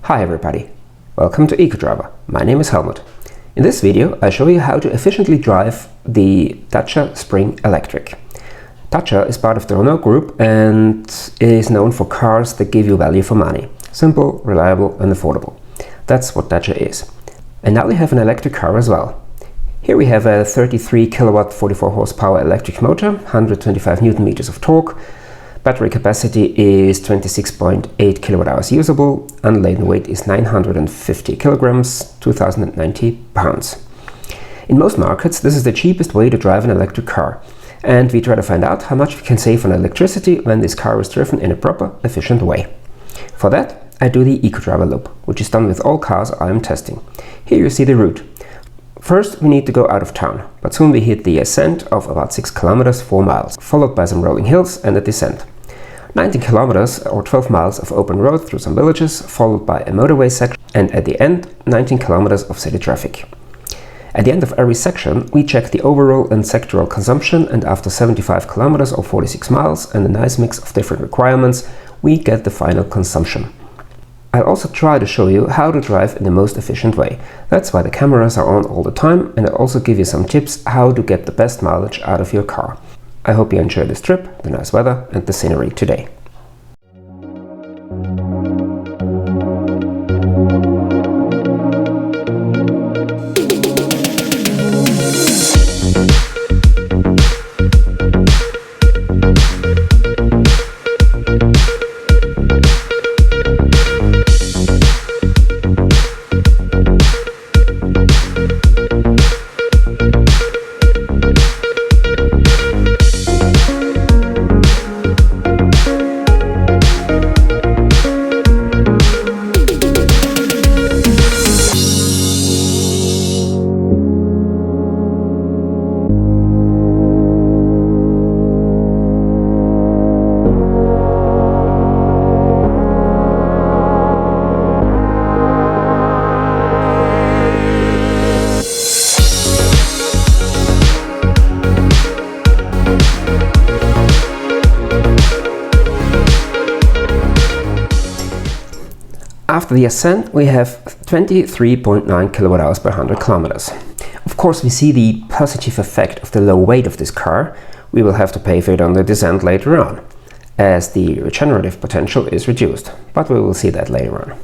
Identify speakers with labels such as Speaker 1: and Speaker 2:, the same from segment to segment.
Speaker 1: Hi everybody, welcome to EcoDriver. My name is Helmut. In this video I show you how to efficiently drive the Dacia Spring Electric. Dacia is part of the Renault Group and is known for cars that give you value for money. Simple, reliable and affordable. That's what Dacia is. And now we have an electric car as well. Here we have a 33 kilowatt 44 horsepower electric motor, 125 Newton meters of torque. Battery capacity is 26.8 kilowatt hours usable, unladen weight is 950 kilograms, 2090 pounds. In most markets, this is the cheapest way to drive an electric car, and we try to find out how much we can save on electricity when this car is driven in a proper, efficient way. For that, I do the EcoDriver loop, which is done with all cars I am testing. Here you see the route. First, we need to go out of town, but soon we hit the ascent of about 6 kilometers, 4 miles, followed by some rolling hills and a descent. 19 kilometers or 12 miles of open road through some villages, followed by a motorway section, and at the end 19 kilometers of city traffic. At the end of every section we check the overall and sectoral consumption, and after 75 kilometers or 46 miles and a nice mix of different requirements we get the final consumption. I'll also try to show you how to drive in the most efficient way. That's why the cameras are on all the time, and I'll also give you some tips how to get the best mileage out of your car. I hope you enjoy this trip, the nice weather and the scenery today. After the ascent we have 23.9 kilowatt hours per 100 kilometers. Of course we see the positive effect of the low weight of this car. We will have to pay for it on the descent later on, as the regenerative potential is reduced, but we will see that later on.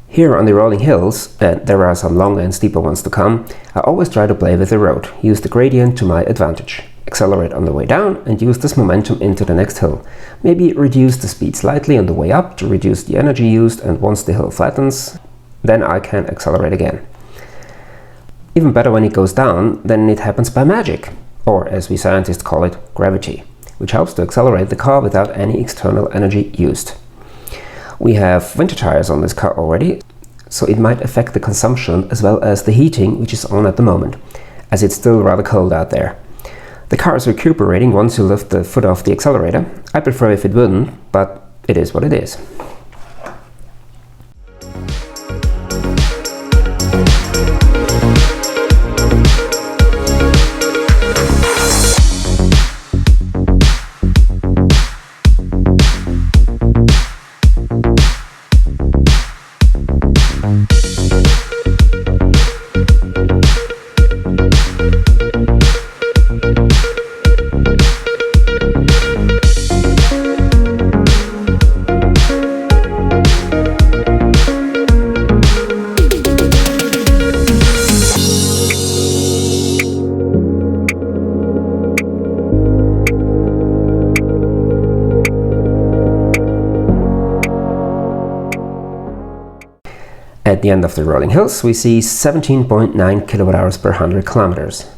Speaker 1: Here on the rolling hills, and there are some longer and steeper ones to come, I always try to play with the road, use the gradient to my advantage. Accelerate on the way down and use this momentum into the next hill. Maybe reduce the speed slightly on the way up to reduce the energy used, and once the hill flattens, then I can accelerate again. Even better when it goes down, then it happens by magic, or as we scientists call it, gravity, which helps to accelerate the car without any external energy used. We have winter tires on this car already, so it might affect the consumption as well as the heating, which is on at the moment, as it's still rather cold out there. The car is recuperating once you lift the foot off the accelerator. I prefer if it wouldn't, but it is what it is. At the end of the rolling hills we see 17.9 kilowatt hours per 100 kilometers.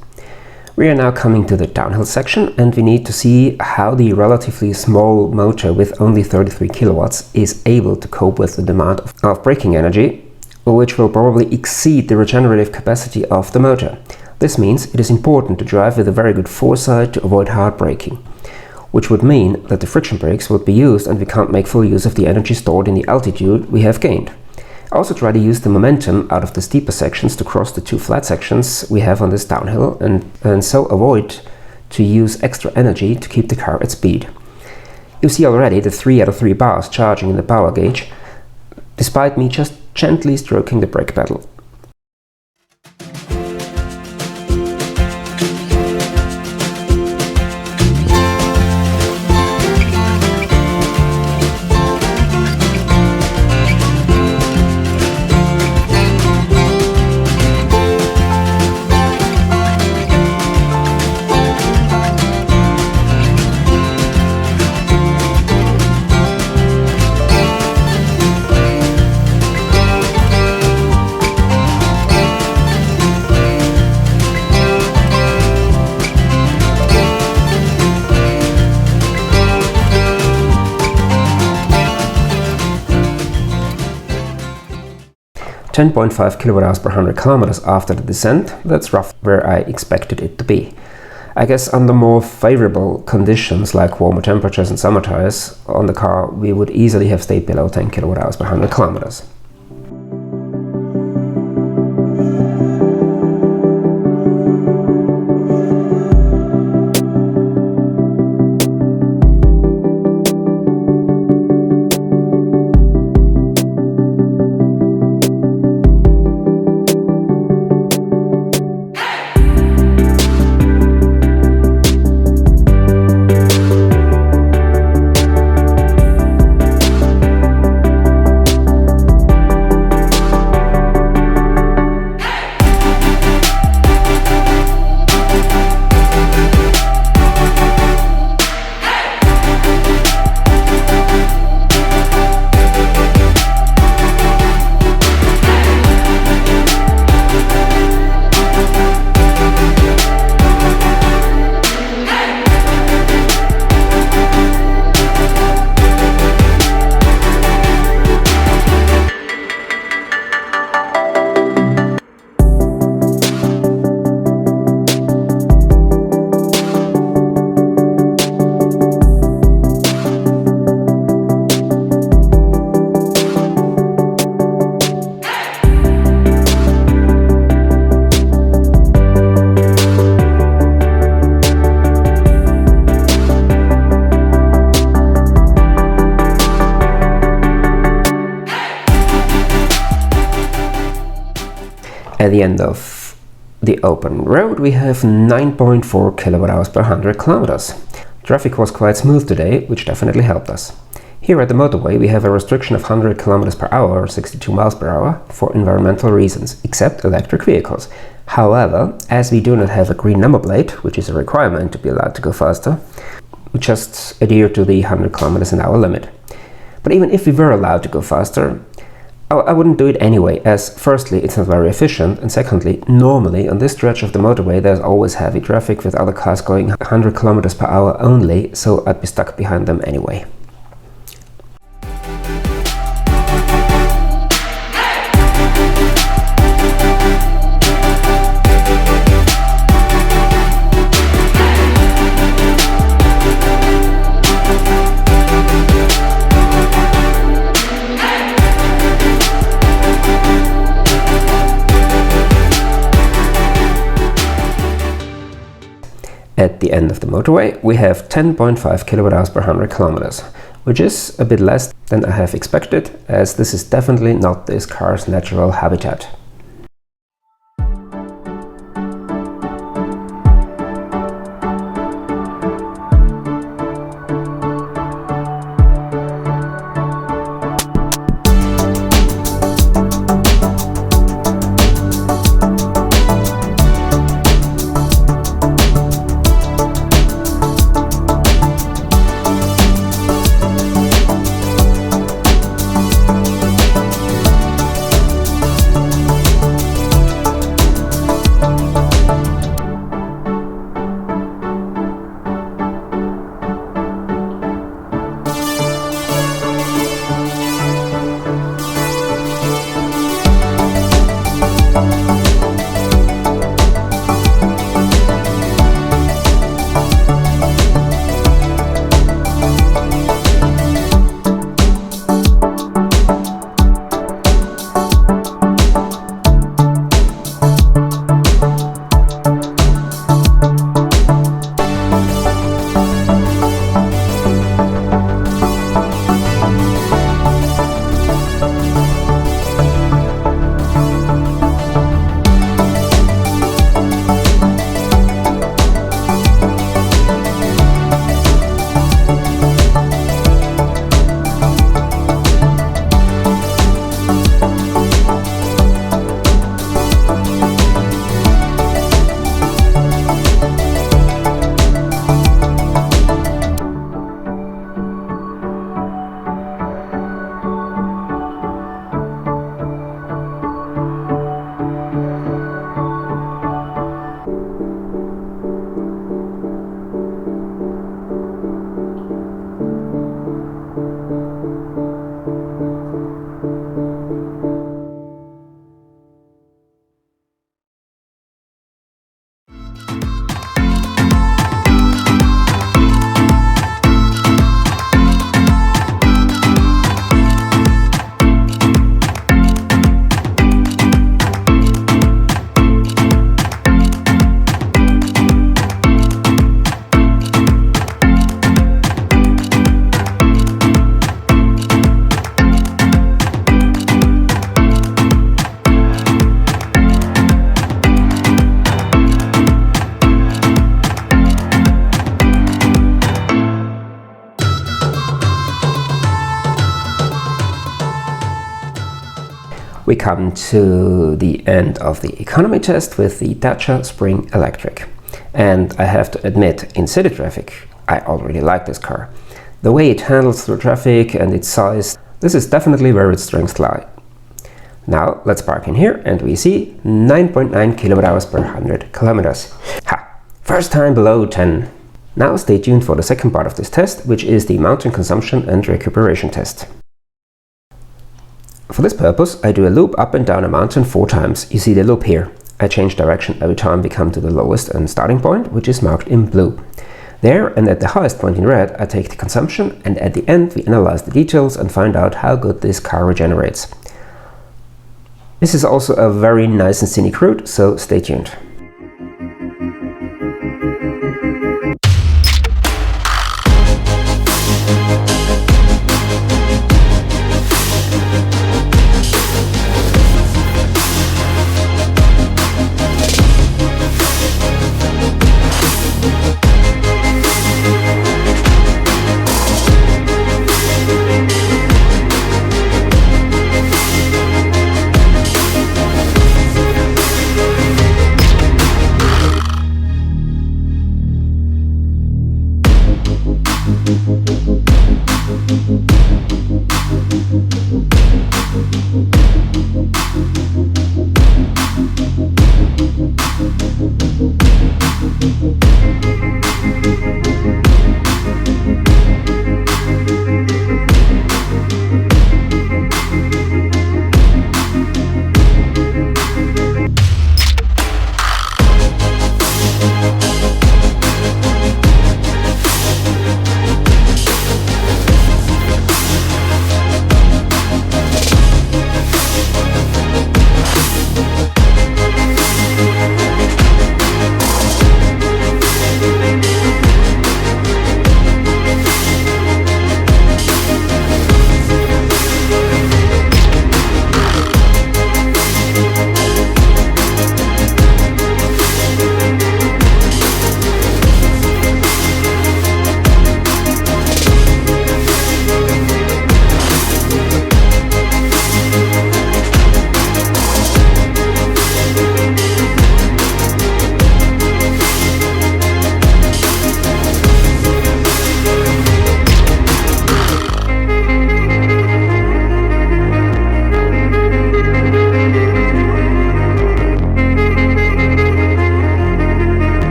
Speaker 1: We are now coming to the downhill section, and we need to see how the relatively small motor with only 33 kilowatts is able to cope with the demand of braking energy, which will probably exceed the regenerative capacity of the motor. This means it is important to drive with a very good foresight to avoid hard braking, which would mean that the friction brakes would be used and we can't make full use of the energy stored in the altitude we have gained. Also try to use the momentum out of the steeper sections to cross the two flat sections we have on this downhill, and so avoid to use extra energy to keep the car at speed. You see already the 3 out of 3 bars charging in the power gauge. Despite me just gently stroking the brake pedal. .5 kWh per 100 km after the descent, that's roughly where I expected it to be. I guess under more favorable conditions like warmer temperatures and summer tires on the car, we would easily have stayed below 10 kWh per 100 km. At the end of the open road we have 9.4 kWh per 100 km. Traffic was quite smooth today, which definitely helped us. Here at the motorway we have a restriction of 100 km per hour or 62 miles per hour for environmental reasons, except electric vehicles. However, as we do not have a green number plate, which is a requirement to be allowed to go faster, we just adhere to the 100 km an hour limit. But even if we were allowed to go faster, I wouldn't do it anyway, as firstly it's not very efficient, and secondly, normally on this stretch of the motorway there's always heavy traffic with other cars going 100 km per hour only, so I'd be stuck behind them anyway. At the end of the motorway we have 10.5 kWh per 100 km, which is a bit less than I have expected, as this is definitely not this car's natural habitat. we come to the end of the economy test with the Dacia Spring Electric. And I have to admit, in city traffic, I already like this car. The way it handles through traffic and its size, this is definitely where its strengths lie. Now let's park in here and we see 9.9 kWh per 100 kilometers. Ha! First time below 10. Now stay tuned for the second part of this test, which is the mountain consumption and recuperation test. For this purpose, I do a loop up and down a mountain 4 times. You see the loop here. I change direction every time we come to the lowest and starting point, which is marked in blue. There and at the highest point in red, I take the consumption, and at the end we analyze the details and find out how good this car regenerates. This is also a very nice and scenic route, so stay tuned.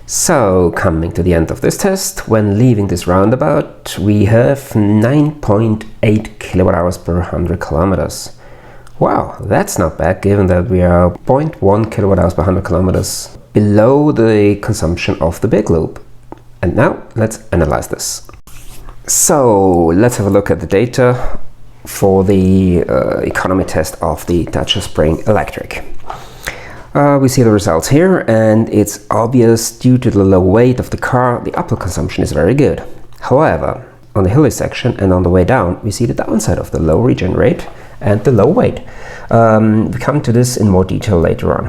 Speaker 1: So, coming to the end of this test, when leaving this roundabout, we have 9.8 kWh per 100 kilometers. Wow, that's not bad, given that we are 0.1 kWh per 100 kilometers below the consumption of the big loop. And now, let's analyze this. So, let's have a look at the data for the economy test of the Dacia Spring Electric. We see the results here, and it's obvious due to the low weight of the car, the uphill consumption is very good. However, on the hilly section and on the way down, we see the downside of the low regen rate and the low weight. We come to this in more detail later on.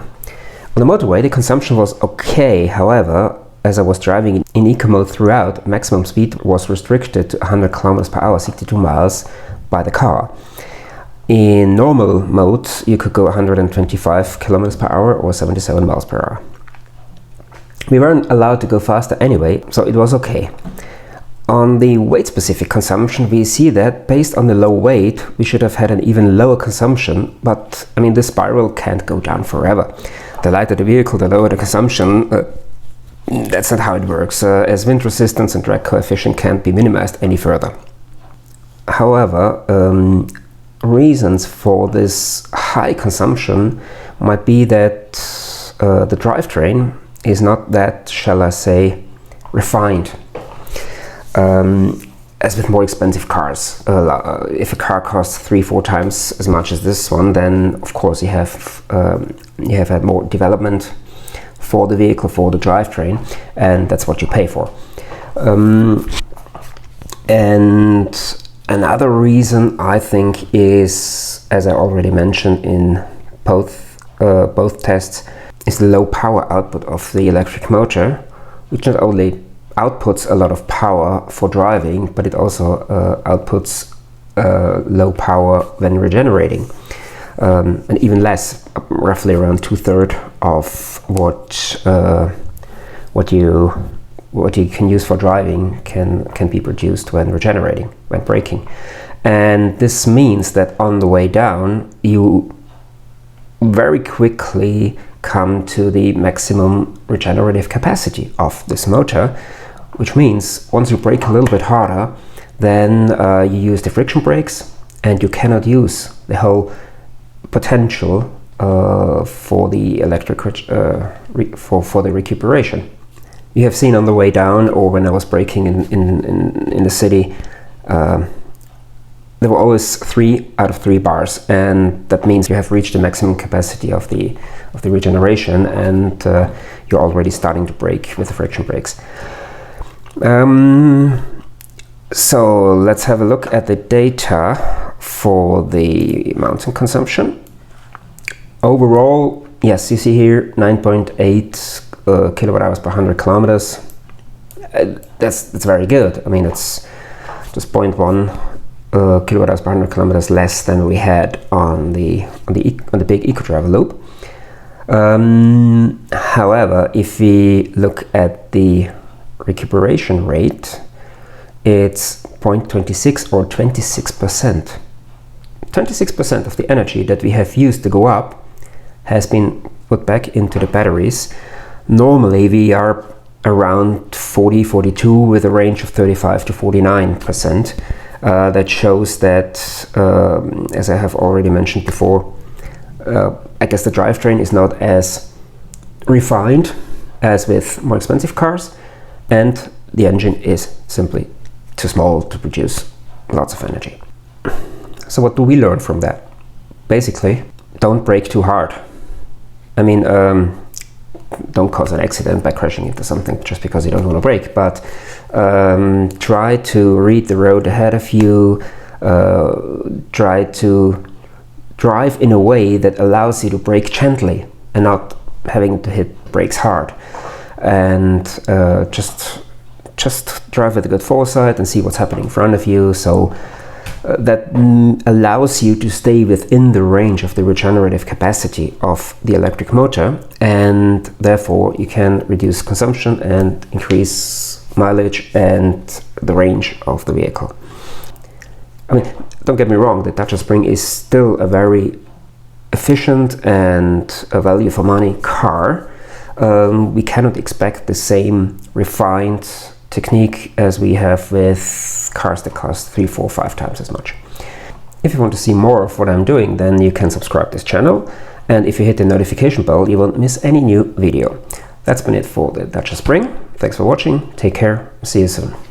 Speaker 1: On the motorway, the consumption was okay. However, as I was driving in eco mode throughout, maximum speed was restricted to 100 km per hour, 62 miles by the car. In normal mode, you could go 125 km per hour or 77 miles per hour. We weren't allowed to go faster anyway, so it was okay. On the weight-specific consumption, we see that based on the low weight, we should have had an even lower consumption, but I mean, the spiral can't go down forever. The lighter the vehicle, the lower the consumption. That's not how it works, as wind resistance and drag coefficient can't be minimized any further. However, reasons for this high consumption might be that the drivetrain is not that, shall I say, refined. As with more expensive cars, if a car costs 3-4 times as much as this one, then of course you have had more development for the vehicle, for the drivetrain, and that's what you pay for. And another reason, I think, is, as I already mentioned in both tests, is the low power output of the electric motor, which not only outputs a lot of power for driving, but it also outputs low power when regenerating, and even less, roughly around 2/3 of what you can use for driving can be produced when regenerating, when braking. And this means that on the way down you very quickly come to the maximum regenerative capacity of this motor, which means once you brake a little bit harder, then you use the friction brakes and you cannot use the whole potential for the electric for the recuperation. You have seen on the way down, or when I was braking in the city, there were always 3 out of 3 bars, and that means you have reached the maximum capacity of the regeneration, and you're already starting to brake with the friction brakes. So let's have a look at the data for the mountain consumption. Overall, yes, you see here 9.8 kilowatt hours per 100 kilometers. That's very good. I mean, it's just 0.1 kilowatt hours per 100 kilometers less than we had on the big EcoDriver loop. However, if we look at the recuperation rate, it's 0.26 or 26%. 26% of the energy that we have used to go up has been put back into the batteries. Normally we are around 40-42 with a range of 35 to 49%. That shows that, as I have already mentioned before, I guess the drivetrain is not as refined as with more expensive cars, and the engine is simply too small to produce lots of energy. So what do we learn from that? Basically, don't brake too hard. I mean, don't cause an accident by crashing into something just because you don't want to brake, but try to read the road ahead of you, try to drive in a way that allows you to brake gently and not having to hit brakes hard, and just drive with a good foresight and see what's happening in front of you. So that allows you to stay within the range of the regenerative capacity of the electric motor, and therefore you can reduce consumption and increase mileage and the range of the vehicle. I mean, don't get me wrong, the Dacia Spring is still a very efficient and a value for money car. We cannot expect the same refined technique as we have with cars that cost 3, 4, 5 times as much. If you want to see more of what I'm doing, then you can subscribe to this channel, and if you hit the notification bell, you won't miss any new video. That's been it for the Dacia Spring. Thanks for watching, take care, see you soon.